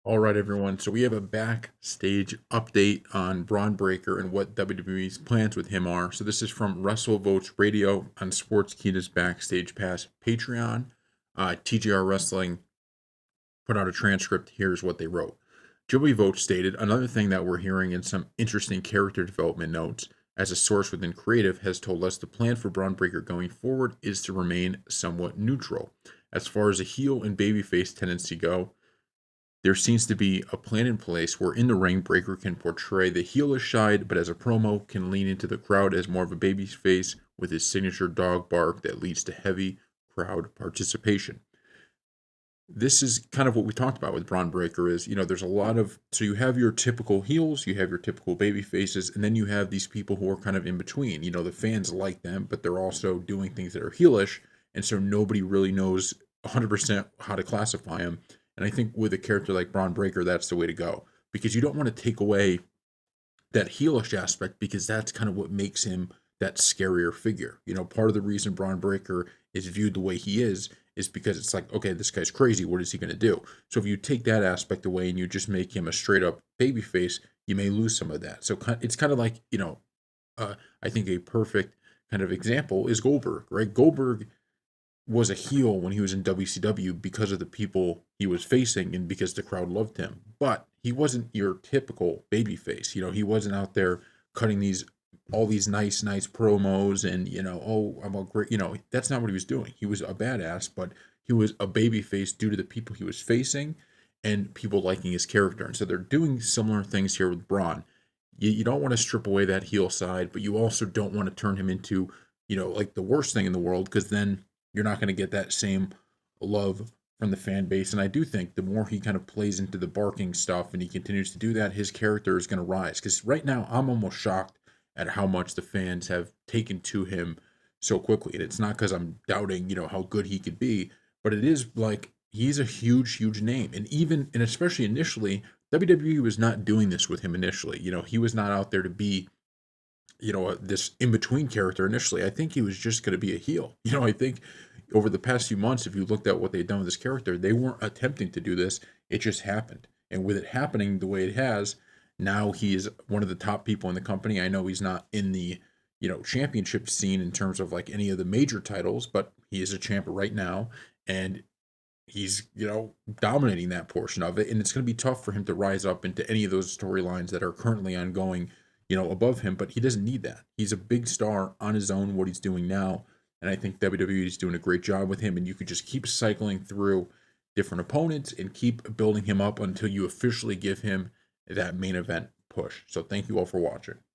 All right, everyone. So we have a backstage update on Braun Breaker and what WWE's plans with him are. So this is from Russell Votes Radio on Sportskeeda's Backstage Pass Patreon. TGR Wrestling put out a transcript. Here's what they wrote. Joey Vogt stated, another thing that we're hearing in some interesting character development notes, as a source within Creative has told us the plan for Braun Breaker going forward is to remain somewhat neutral. As far as a heel and babyface tendency go, there seems to be a plan in place where in the ring, Breaker can portray the heelish side, but as a promo, can lean into the crowd as more of a baby face with his signature dog bark that leads to heavy crowd participation. This is kind of what we talked about with Braun Breaker is, there's a lot of, so you have your typical heels, you have your typical baby faces, and then you have these people who are kind of in between. The fans like them, but they're also doing things that are heelish, and so nobody really knows 100% how to classify them. And I think with a character like Braun Breaker, that's the way to go, because you don't want to take away that heelish aspect because that's kind of what makes him that scarier figure. Part of the reason Braun Breaker is viewed the way he is because it's like, okay, this guy's crazy. What is he going to do? So if you take that aspect away and you just make him a straight up baby face, you may lose some of that. So it's kind of like, I think a perfect kind of example is Goldberg, right? Goldberg was a heel when he was in WCW because of the people he was facing and because the crowd loved him. But he wasn't your typical babyface. He wasn't out there cutting all these nice promos and oh, I'm a great. That's not what he was doing. He was a badass, but he was a babyface due to the people he was facing and people liking his character. And so they're doing similar things here with Braun. You don't want to strip away that heel side, but you also don't want to turn him into like the worst thing in the world, because then you're not going to get that same love from the fan base. And I do think the more he kind of plays into the barking stuff and he continues to do that, his character is going to rise. Because right now, I'm almost shocked at how much the fans have taken to him so quickly. And it's not because I'm doubting, how good he could be, but it is like he's a huge name. And especially initially, WWE was not doing this with him initially. He was not out there to be this in between character initially. I think he was just going to be a heel. I think over the past few months, if you looked at what they've done with this character, they weren't attempting to do this. It just happened. And with it happening the way it has, now he is one of the top people in the company. I know he's not in the, championship scene in terms of like any of the major titles, but he is a champ right now. And he's, dominating that portion of it. And it's going to be tough for him to rise up into any of those storylines that are currently ongoing, above him, but he doesn't need that. He's a big star on his own, what he's doing now. And I think WWE is doing a great job with him. And you could just keep cycling through different opponents and keep building him up until you officially give him that main event push. So thank you all for watching.